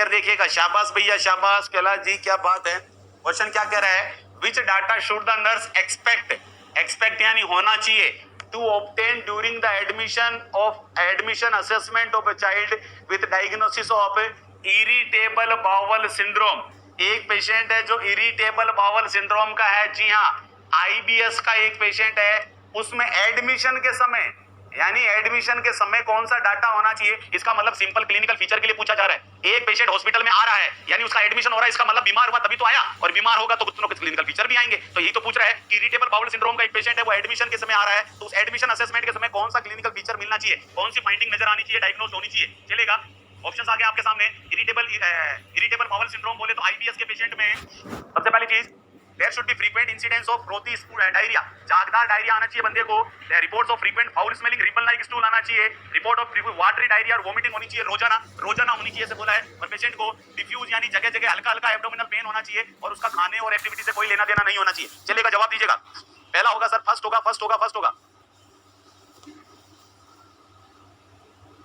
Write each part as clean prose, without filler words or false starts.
इधर देखिएगा, शाबाश भैया शाबाश, कैलाश जी क्या बात है। क्वेश्चन क्या कह रहा है, which data should the nurse expect, expect यानी होना चाहिए, to obtain during the admission assessment of a child with diagnosis of irritable bowel syndrome. एक पेशेंट है जो इरिटेबल बाउल सिंड्रोम का है, जी हाँ, आईबीएस का एक पेशेंट है, उसमें एडमिशन के समय यानी एडमिशन के समय कौन सा डाटा होना चाहिए, इसका मतलब सिंपल क्लिनिकल फीचर के लिए पूछा जा रहा है। एक पेशेंट हॉस्पिटल में आ रहा है यानी उसका एडमिशन हो रहा है, इसका मतलब बीमार हुआ तभी तो आया, और बीमार होगा तो कुछ ना कुछ क्लिनिकल फीचर भी आएंगे। तो यही तो पूछ रहा है, इरिटेबल बाउल सिंड्रोम का एक पेशेंट है, वो एडमिशन के समय आ रहा है, तो उस एडमिशन असेसमेंट के समय कौन सा क्लिनिकल फीचर मिलना चाहिए, कौन सी फाइंडिंग नजर आनी चाहिए, डायग्नोज होनी चाहिए। चलेगा, ऑप्शंस आ गए आपके सामने। इरिटेबल बाउल सिंड्रोम बोले तो आईबीएस के पेशेंट में सबसे पहली चीज, there should be frequent incidence of frothy diarrhoea, जागदार डायरिया आना चाहिए बंदे को। Reports of frequent foul smelling ribbon like stool आना चाहिए। रिपोर्ट ऑफ वाटरी डायरिया और वोमिटिंग होनी चाहिए रोजाना, रोजाना होनी चाहिए ऐसे बोला है। और पेशेंट को डिफ्यूज यानी जगह जगह हल्का हल्का एब्डोमिनल पेन होना चाहिए, और उसका खाने और एक्टिविटी से कोई लेना देना नहीं होना चाहिए। चलेगा, जवाब दीजिएगा। पहला होगा सर, फर्स्ट होगा, फर्स्ट होगा, फर्स्ट होगा।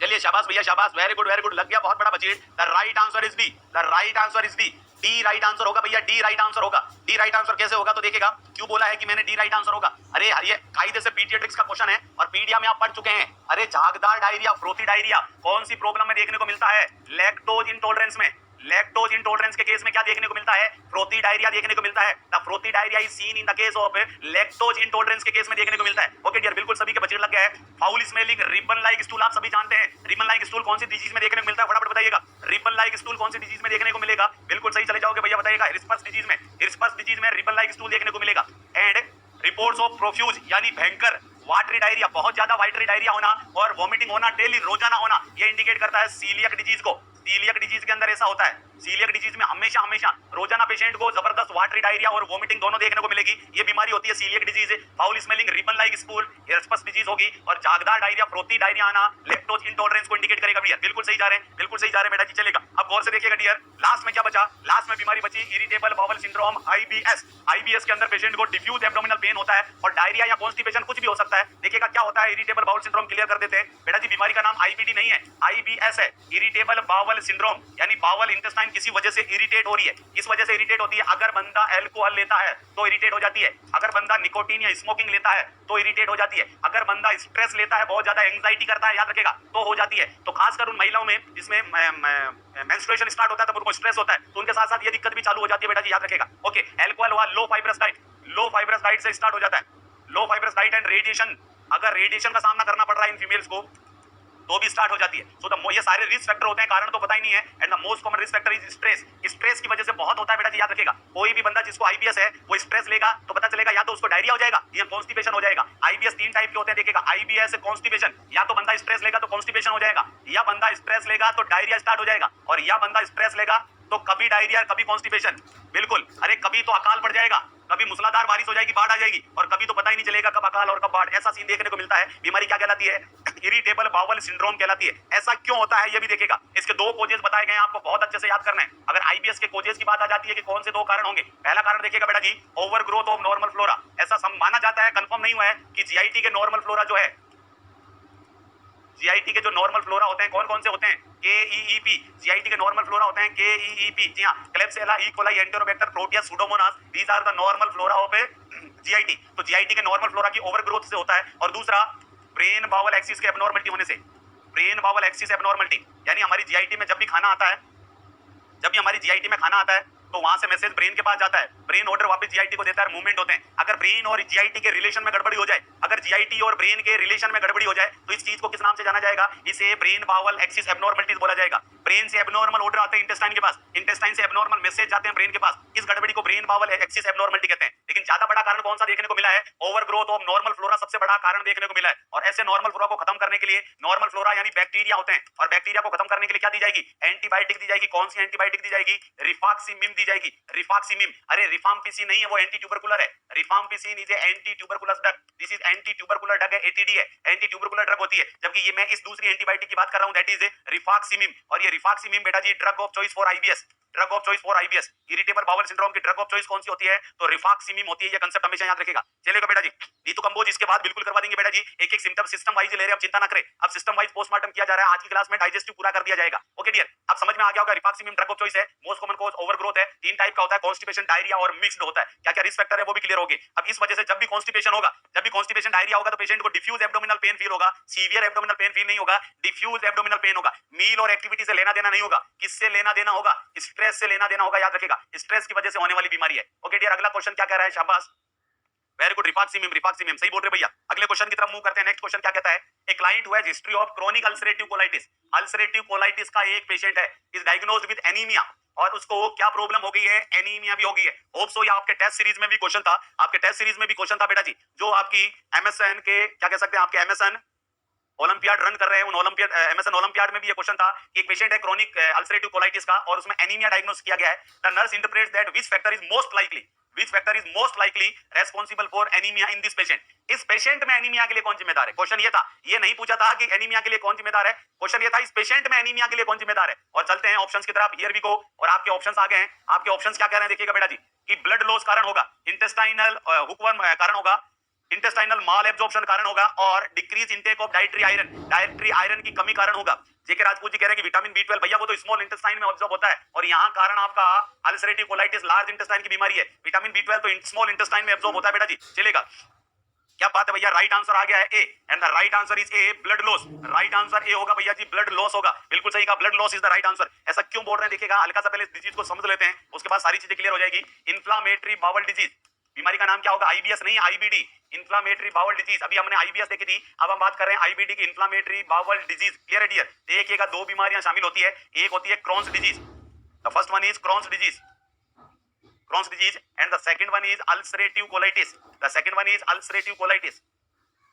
चलिए शाबाश भैया शाबाश, वेरी गुड वेरी गुड, लग गया, बहुत बड़ा budget. The right answer is D, the right answer is D, D right answer होगा भैया, डी राइट आंसर होगा। डी राइट आंसर कैसे होगा तो देखिएगा, क्यों बोला है कि मैंने डी राइट आंसर होगा। अरे ये कायदे से पीडियाट्रिक्स का क्वेश्चन है और पीडिया में आप पढ़ चुके हैं। अरे झागदार डायरिया, फ्रोथी डायरिया कौन सी प्रॉब्लम में देखने को मिलता है, लैक्टोज इंटॉलरेंस में। लैक्टोज इंटॉलरेंस के केस में क्या देखने को मिलता है, फ्रोथी डायरिया देखने को मिलता है। The frothy diarrhoea is seen in the case of lactose intolerance के केस में देखने को मिलता है। ओके डियर, बिल्कुल सभी के बजट लग गया है। Foul smelling ribbon like stool आप सभी जानते हैं, रिबन लाइक स्टूल कौन सी डिजीज में देखने को मिलता है, फटाफट बताइएगा। रिबन लाइक स्टूल कौन सी डिजीज में देखने को मिलेगा, बिल्कुल सही चले जाओगे भैया, बताइएगा। हिरस्पस डिजीज में, हिरस्पस डिजीज में रिबन लाइक स्टूल देखने को मिलेगा। एंड रिपोर्ट्स ऑफ प्रोफ्यूज यानी भयंकर वाटरी डायरिया, बहुत ज्यादा वाटरी डायरिया होना और वॉमिटिंग होना, डेली रोजाना होना, ये इंडिकेट करता है सीलियक डिजीज को। सीलियक डिजीज के अंदर ऐसा होता है, सीलियक डिजीज में हमेशा हमेशा रोजाना पेशेंट को जबरदस्त वाटरी डायरिया और वोमिटिंग दोनों देखने को मिलेगी। ये बीमारी होती है coeliac disease. Foul smelling ribbon like stool हिरस्पस डिजीज होगी, और जागदार डायरिया, फ्रोथी डायरिया आना लैक्टोज इंटॉलरेंस को इंडिकेट करेगा भैया। बिल्कुल सही जा रहे हैं, बिल्कुल सही जा रहे हैं बेटा जी। चलेगा, अब गौर से देखिएगा डियर, लास्ट में क्या बचा, लास्ट में बीमारी बची irritable bowel syndrome, IBS. IBS के अंदर पेशेंट को डिफ्यूज एब्डोमिनल पेन होता है और डायरिया या कॉन्स्टिपेशन कुछ भी हो सकता है। देखिएगा क्या होता है, इरिटेबल बाउल सिंड्रोम क्लियर कर देते हैं बेटा जी। बीमारी का नाम आईबीडी नहीं है, आईबीएस है, इरिटेबल बाउल सिंड्रोम, यानी बाउल इंटेस्टाइन किसी वजह से इरिटेट हो रही है। इस वजह से इरिटेट होती है, अगर बंदा अल्कोहल लेता है तो इरिटेट हो जाती है, अगर बंदा निकोटीन या स्मोकिंग लेता है तो इरिटेट हो जाती है, अगर बंदा स्ट्रेस लेता है, बहुत ज्यादा एंग्जाइटी करता है, याद रखेगा, तो हो जाती है। तो खासकर उन महिलाओं में जिसमें मेंस्ट्रुएशन स्टार्ट होता है तब उनको स्ट्रेस होता है, तो उनके साथ साथ ये दिक्कत भी चालू हो जाती है बेटा जी, याद रखेगा। ओके, अल्कोहल हुआ, लो फाइब्रस डाइट, लो फाइब्रस डाइट से स्टार्ट हो जाता है, लो फाइब्रस डाइट एंड रेडिएशन, अगर रेडिएशन का सामना करना पड़ रहा है इन फीमेल्स को तो भी स्टार्ट हो जाती है। सो ये सारे रिस्क फैक्टर होते हैं, कारण तो पता ही नहीं है। And the most common risk factor is stress, stress की वजह से बहुत होता है बेटा जी, याद रखेगा। कोई भी बंदा जिसको आईबीएस है वो स्ट्रेस लेगा तो पता चलेगा या तो उसको डायरिया हो जाएगा या कॉन्स्टिपेशन हो जाएगा। आईबीएस तीन टाइप के होते हैं, देखिएगा, आईबीएस कॉन्स्टिपेशन, या तो बंदा स्ट्रेस लेगा तो कॉन्स्टिपेशन हो जाएगा, या बंदा स्ट्रेस लेगा तो डायरिया स्टार्ट हो जाएगा, और या बंदा स्ट्रेस लेगा तो कभी डायरिया कभी कॉन्स्टिपेशन। बिल्कुल, अरे कभी तो अकाल पड़ जाएगा, कभी मूसलाधार बारिश हो जाएगी, बाढ़ आ जाएगी, और कभी तो पता ही नहीं चलेगा कब अकाल और कब बाढ़, ऐसा सीन देखने को मिलता है। बीमारी क्या कहलाती है, इरिटेबल बाउल सिंड्रोम कहलाती है। ऐसा क्यों होता है ये भी देखिएगा, इसके दो कोजेस बताए गए हैं, आपको बहुत अच्छे से याद करना है। अगर आईबीएस के कोजेस की बात आ जाती है कि कौन से दो कारण होंगे, पहला कारण देखिएगा बेटा जी, over growth of normal flora. ऐसा माना जाता है, कंफर्म नहीं हुआ है, कि जीआईटी के नॉर्मल फ्लोरा जो है, जीआईटी के जो नॉर्मल फ्लोरा होते हैं कौन कौन से होते हैं, केईईपी, जीआईटी के नॉर्मल फ्लोरा होते हैं केईईपी, जी हां, Klebsiella, E coli, Enterobacter, Proteus, Pseudomonas, these are the normal flora of GIT. तो जीआईटी के नॉर्मल फ्लोरा की ओवर ग्रोथ से होता है। और दूसरा, ब्रेन बाउल एक्सिस के एबनॉर्मलिटी होने से, ब्रेन बाउल एक्सिस एबनॉर्मलिटी, यानी हमारी जीआईटी में जब भी खाना आता है, जब भी हमारी जीआईटी में खाना आता है तो वहां से मैसेज ब्रेन के पास जाता है, ब्रेन ऑर्डर वापस जीआईटी को देता है, मूवमेंट होते हैं। अगर ब्रेन और जीआईटी के रिलेशन में गड़बड़ी हो जाए, अगर जीआईटी और ब्रेन के रिलेशन में गड़बड़ी हो जाए तो इस चीज को किस नाम से जाना जाएगा, इसे ब्रेन बाउल एक्सिस एबनॉर्मलिटीज बोला जाएगा। ब्रेन से एबनॉर्मल ऑर्डर आते हैं इंटेस्टाइन के पास, इंटेस्टाइन से एबनॉर्मल मैसेज जाते हैं ब्रेन के पास, इस गड़बड़ी को ब्रेन बाउल एक्सिस एबनॉर्मलिटी कहते हैं। लेकिन ज्यादा बड़ा कारण कौन सा देखने को मिला है, over growth of normal flora सबसे बड़ा कारण देखने को मिला है। और ऐसे नॉर्मल फ्लोरा को खत्म करने के लिए, नॉर्मल फ्लोरा यानी बैक्टीरिया होते हैं, और बैक्टीरिया को खत्म करने के लिए क्या दी जाएगी, एंटीबायोटिक दी जाएगी। कौन सी एंटीबायोटिक दी जाएगी, रिफाक्सिमिम दी जाएगी, रिफाक्सिमिम। अरे रिफाम्पिसिन नहीं है, वो एंटी ट्यूबरकुलर है, rifampicin is anti tuberculous drug, this is anti tubercular drug है, एटीडी है, एंटी ट्यूबरकुलर ड्रग होती है। जबकि ये मैं इस दूसरी एंटीबायोटिक की बात कर रहा हूं, दैट इज रिफाक्सिमिम, और ये रिफाक्सिमिम बेटा जी drug of choice for IBS, drug of choice for IBS, irritable bowel syndrome की ड्रग ऑफ चॉइस कौन सी होती है? तो रिफॉक्सिमिम होती है। ये कंसेप्ट हमेशा याद रखेगा। चलेगा बेटा जी। नीतू कंबोज इसके बाद बिल्कुल करवा देंगे बेटा जी। एक एक सिम्टम सिस्टम वाइज ले रहे हैं, अब चिंता ना करें। अब सिस्टम वाइज पोस्टमार्टम किया जा रहा है। आज की क्लास में डाइजेस्टिव पूरा कर दिया जाएगा। ओके डियर, अब समझ में आ गया होगा। रिफॉक्सिमिम ड्रग ऑफ चॉइस है। मोस्ट कॉमन कॉज ओवरग्रोथ है। 3 टाइप का होता है, कॉन्स्टिपेशन, डायरिया और मिक्स्ड होता है। क्या क्या रिस्क फैक्टर है वो भी क्लियर होगी। अब इस वजह से जब भी कॉन्स्टिपेशन होगा, जब भी कॉन्स्टिपेशन डायरिया होगा, तो पेशेंट को डिफ्यूज एब्डोमिनल पेन फील होगा। सीवियर एब्डोमिनल पेन फील नहीं होगा, डिफ्यूज एब्डोमिनल पेन होगा। मील और एक्टिविटी से लेना देना नहीं होगा। किससे लेना देना होगा? स्ट्रेस से लेना देना होगा। याद रखेगा, स्ट्रेस की वजह से होने वाली बीमारी है। ओके डियर, अगला क्वेश्चन क्या कह रहा है? शाबाश, वेरी गुड। रिफॉक्सिमिम, रिफॉक्सिमिम सही बोल रहे भैया। अगले क्वेश्चन की तरफ मूव करते हैं। नेक्स्ट क्वेश्चन क्या कहता है? A client who has history of chronic ulcerative colitis, ulcerative colitis का एक पेशेंट है, इज डायग्नोज्ड विद एनीमिया, और उसको क्या प्रॉब्लम हो गई है? एनीमिया भी हो गई है। होप सो ये आपके टेस्ट सीरीज में भी क्वेश्चन था, आपके टेस्ट सीरीज में भी क्वेश्चन था बेटा जी, जो आपकी एमएसएन के क्या कह सकते हैं, आपके एमएसएन ओलंपियाड रन कर रहे हैं, उन ओलंपियाड एमएसएन ओलंपियाड में भी ये क्वेश्चन था कि एक पेशेंट है क्रोनिक अल्सरेटिव कोलाइटिस का और उसमें एनीमिया डायग्नोस किया गया है। The nurse interprets that which factor is most likely, which factor is most likely responsible for anaemia in this patient. इस पेशेंट में एनीमिया के लिए कौन जिम्मेदार है? क्वेश्चन ये था, ये नहीं पूछा था कि एनीमिया के लिए कौन जिम्मेदार है, क्वेश्चन ये था इस पेशेंट में एनीमिया के लिए कौन जिम्मेदार है। और चलते हैं ऑप्शंस की तरफ, हियर वी गो। और आपके ऑप्शंस आ गए हैं। आपके ऑप्शंस क्या कह रहे हैं देखिएगा बेटा जी, कि ब्लड लॉस कारण होगा, इंटेस्टाइनल हुकवर्म कारण होगा, इंटेस्टाइनल माल एब्जॉर्प्शन कारण होगा, और decrease intake of dietary iron, dietary iron की कमी कारण होगा। जेके राजपूत जी कह रहे हैं कि विटामिन बी12, भैया वो तो स्मॉल इंटेस्टाइन में ऑब्जॉर्ब होता है, और यहाँ कारण आपका अल्सरेटिव कोलाइटिस लार्ज इंटेस्टाइन की बीमारी है। विटामिन बी12 तो स्मॉल इंटेस्टाइन में ऑब्जॉर्ब होता है बेटा जी। चलेगा, क्या बात है भैया। राइट आंसर आ गया है A, and the right answer is A, blood loss. Right answer A होगा भैया जी, ब्लड लॉस होगा। बिल्कुल सही कहा, blood loss is the right answer. ऐसा क्यों बोल रहे हैं देखिएगा, हल्का सा पहले इस डिजीज को समझ लेते हैं, उसके बाद सारी चीजें क्लियर हो जाएगी। इन्फ्लामेटरी बाउल डिजीज, बीमारी का नाम क्या होगा? आईबीएस नहीं, आईबीडी, इन्फ्लामेटरी बाउल डिजीज। अभी हमने आईबीएस देखी थी, अब हम बात कर रहे हैं आईबीडी की, इन्फ्लामेटरी बाउल डिजीज। क्लियर है डियर? देखिएगा, दो बीमारियां शामिल होती है, एक होती है Crohn's disease, the first one is Crohn's disease, Crohn's disease, and the second one is ulcerative colitis. The second one is ulcerative colitis.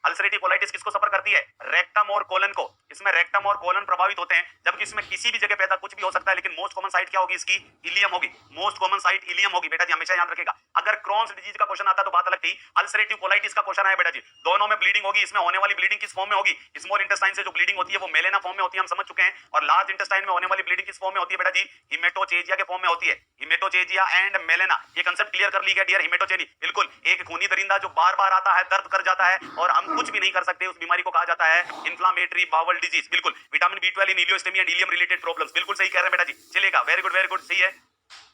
Ulcerative colitis किसको सफर करती है? रेक्टम और कोलन को। इसमें रेक्टम और कोलन प्रभावित होते हैं, जबकि इसमें किसी भी जगह पैदा कुछ भी हो सकता है, लेकिन मोस्ट कॉमन साइट क्या होगी इसकी? इलियम होगी। मोस्ट कॉमन साइट इलियम होगी बेटा जी, हमेशा याद रखेगा। अगर क्रॉन्स डिजीज का क्वेश्चन आता तो बात अलग थी, अल्सरेटिव कोलाइटिस का क्वेश्चन आया बेटा जी, दोनों में ब्लीडिंग होगी। इसमें होने वाली ब्लीडिंग किस फॉर्म में होगी? स्मॉल इंटेस्टाइन से जो ब्लीडिंग होती है वो मेलेना फॉर्म में होती है, हम समझ चुके हैं। और लार्ज इंटेस्टाइन में होने वाली ब्लीडिंग किस फॉर्म में होती है बेटा जी? हिमेटोचेजिया के फॉर्म में होती है। हिमेटोचेजिया एंड मेलेना, ये कंसेप्ट क्लियर कर ली गया डियर। हिमेटोचेनी बिल्कुल एक खूनी दरिंदा जो बार बार आता है, दर्द कर जाता है और हम कुछ भी नहीं कर सकते, उस बीमारी को कहा जाता है इन्फ्लामेटरी बाउल डिजीज। बिल्कुल, vitamin B12 in ileostomy and ileum related problems, बिल्कुल सही कह रहे हैं बेटा जी। चलेगा, वेरी गुड सही है।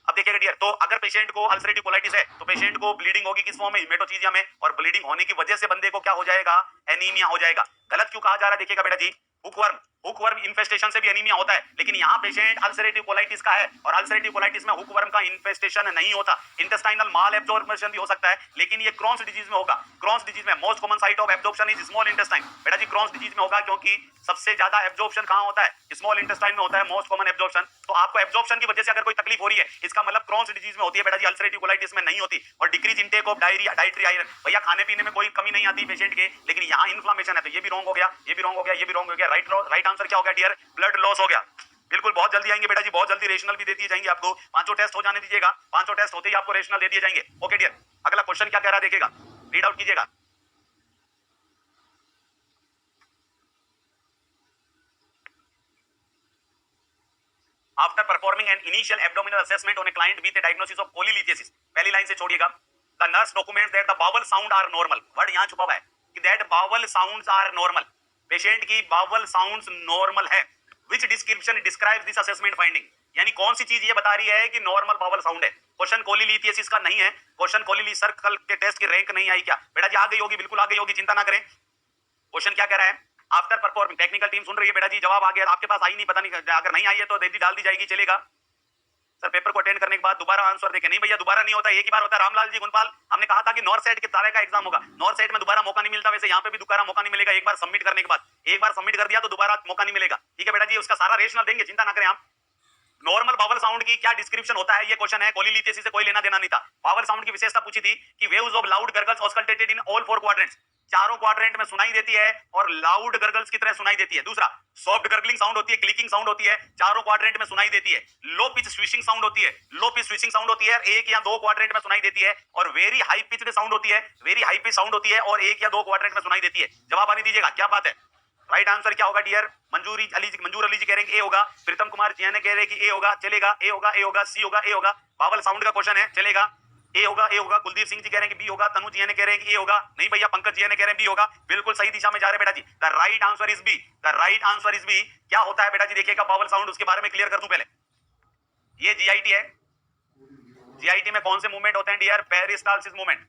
अब देखिएगा डियर, तो अगर पेशेंट को अल्सरेटिव कोलाइटिस है तो पेशेंट को ब्लीडिंग होगी किस फॉर्म में? हिमेटोचीजिया में, और ब्लीडिंग होने की वजह से बंदे को क्या हो जाएगा? एनीमिया हो जाएगा। गलत क्यों कहा जा रहा है देखिएगा बेटा जी, हुकवर्म इन्फेस्टेशन से भी एनीमिया होता है, लेकिन यहाँ पेशेंट अल्सरेटिव कोलाइटिस का है, और अल्सरेटिव कोलाइटिस में हुकवर्म का इन्फेस्टेशन नहीं होता। इंटेस्टाइनल माल एब्जॉर्प्शन भी हो सकता है, लेकिन ये क्रॉन्स डिजीज में होगा। क्रॉन्स डिजीज में most common site of absorption is small intestine. बेटा जी क्रॉन्स डिजीज में होगा क्योंकि सबसे ज्यादा एब्जॉर्प्शन कहां होता है? स्मॉल इंटेस्टाइन में होता है, मोस्ट कॉमन एब्जॉर्प्शन। तो आपको एब्जॉर्प्शन की वजह से अगर कोई तकलीफ हो रही है, इसका मतलब क्रॉन्स डिजीज में होती है बेटा जी, अल्सरेटिव कोलाइटिस में नहीं होती। और decrease intake of dietary iron, भैया खाने पीने में कोई कमी नहीं आती पेशेंट के, लेकिन यहाँ इन्फ्लेमेशन है, तो ये भी रॉन्ग हो गया, ये भी रॉन्ग हो गया, ये भी रॉन्ग हो गया। राइट आंसर क्या हो गया डियर? ब्लड लॉस हो गया। बिल्कुल, बहुत जल्दी आएंगे बेटा जी, बहुत जल्दी रेशनल भी दे दिए जाएंगे आपको। पांचों टेस्ट हो जाने दीजिएगा, पांचों टेस्ट होते ही आपको रेशनल दे दिए जाएंगे। ओके डियर, अगला क्वेश्चन क्या कह रहा है देखिएगा, रीड आउट कीजिएगा। After performing an initial abdominal assessment on a client with a diagnosis of cholelithiasis, पहली लाइन से छोड़िएगा, the nurse documents that the bowel sound are normal. Word यहाँ छुपा हुआ है कि that bowel sounds are normal. Patient की bowel sounds normal है. Which description describes this assessment finding? यानी कौन सी चीज ये बता रही है कि नॉर्मल बावल साउंड है? क्वेश्चन कोलिलिथियसिस का नहीं है, क्वेश्चन कोलिलिसर कल के टेस्ट की रैंक नहीं आई क्या बेटा जी? आ गई होगी, बिल्कुल आ गई होगी, चिंता ना करें। क्वेश्चन क्या कह रहा है? आफ्टर परफॉर्मिंग, टेक्निकल टीम सुन रही है बेटा जी, जवाब आ गया, आपके पास आई नहीं, पता नहीं, अगर नहीं आई है तो डाल दी जाएगी। चलेगा सर, पेपर को अटेंड करने के बाद दोबारा आंसर देखें। नहीं भैया, दोबारा नहीं होता, एक ही बार होता है। रामलाल जी गुणपाल, हमने कहा था कि नॉर्थ साइड के तारे का एग्जाम होगा, नॉर्थ साइड में दोबारा मौका नहीं मिलता, वैसे यहाँ पे भी दोबारा मौका नहीं मिलेगा। एक बार सबमिट करने के बाद, एक बार सबमिट कर दिया तो दोबारा मौका नहीं मिलेगा। ठीक है बेटा जी, उसका सारा रेशनल देंगे, चिंता ना करें आप। नॉर्मल बावल साउंड की क्या डिस्क्रिप्शन होता है, ये क्वेश्चन है। कोलिलिथियसिस से कोई लेना देना नहीं था। बावल साउंड की विशेषता पूछी थी कि waves of loud gargles auscultated in all four quadrants, चारों क्वाड्रेंट में सुनाई देती है और लाउड गरगल्स की तरह सुनाई देती है। दूसरा, सॉफ्ट गरगलिंग साउंड होती है, क्लिकिंग साउंड होती है, चारों क्वाड्रेंट में सुनाई देती है। लो पिच स्विशिंग साउंड होती है, लो पिच स्विशिंग साउंड होती है, एक या दो क्वाड्रेंट में सुनाई देती है। और वेरी हाई पिच्ड साउंड होती है, वेरी हाई पिच साउंड होती है और एक या दो क्वाड्रेंट में सुनाई देती है। जवाब आने दीजिएगा, क्या बात है? राइट आंसर क्या होगा डियर? मंजूर अली जी कह रहे हैं ए होगा, प्रीतम कुमार जी ने कह रहे हैं कि ए होगा, चलेगा, ए होगा, ए होगा, सी होगा, ए होगा, बावल साउंड का क्वेश्चन है, चलेगा, ए होगा, ए होगा, कुलदीप सिंह जी कह रहे हैं कि बी होगा, तनु जी ने कह रहे हैं कि ए होगा, नहीं भैया पंकज जी ने कह रहे हैं बी होगा, बिल्कुल सही दिशा में जा रहे हैं बेटा जी, the right answer is B, the right answer is B. क्या होता है बेटा जी देखिएगा बावल साउंड, उसके बारे में क्लियर कर दूं पहले। ये जीआईटी है, जीआईटी में कौन से मूवमेंट होते हैं डियर? पेरिस्टाल्सिस मूवमेंट,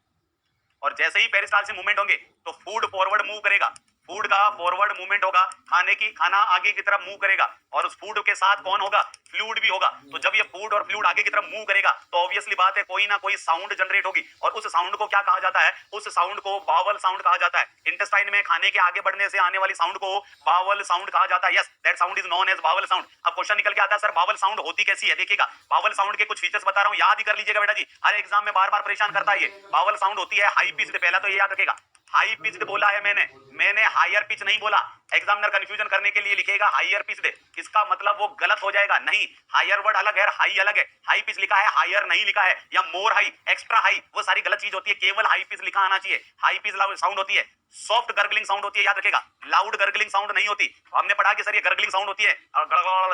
और जैसे ही पेरिस्टाल्सिस मूवमेंट होंगे तो फूड फॉरवर्ड मूव करेगा, फूड का फॉरवर्ड मूवमेंट होगा, खाना आगे की तरफ मूव करेगा, और उस फूड के साथ कौन होगा? फ्लूइड भी होगा। तो जब ये फूड और फ्लूइड आगे की तरफ मूव करेगा तो ऑब्वियसली बात है कोई ना कोई साउंड जनरेट होगी, और उस साउंड को क्या कहा जाता है? उस साउंड को बावल साउंड कहा जाता है। इंटेस्टाइन में खाने के आगे बढ़ने से आने वाली साउंड को बावल साउंड कहा जाता है। Yes, that sound is known as bowel sound. अब क्वेश्चन निकल के आता है सर बावल साउंड होती कैसी है? देखिएगा बावल साउंड के कुछ फीचर्स बता रहा हूं, याद ही कर लीजिएगा बेटा जी, हर एग्जाम में बार बार परेशान करता है ये। बावल साउंड होती है हाई पिच्ड, पहला तो ये याद रखेगा, हाई पिच्ड बोला है मैंने हायर पिच नहीं बोला। एग्जामिनर कंफ्यूजन करने के लिए लिखेगा हायर पिच्ड, इसका मतलब वो गलत हो जाएगा, नहीं, हायर वर्ड अलग है, हाई अलग है, हाई पिच लिखा है, हायर नहीं लिखा है, या मोर हाई, एक्स्ट्रा हाई, वो सारी गलत चीज होती है, केवल हाई पिच लिखा आना चाहिए। हाई पिच साउंड होती है, सॉफ्ट गर्गलिंग साउंड होती है, याद रखेगा, लाउड गर्गलिंग साउंड नहीं होती। हमने पढ़ा कि सर ये गर्गलिंग साउंड होती है,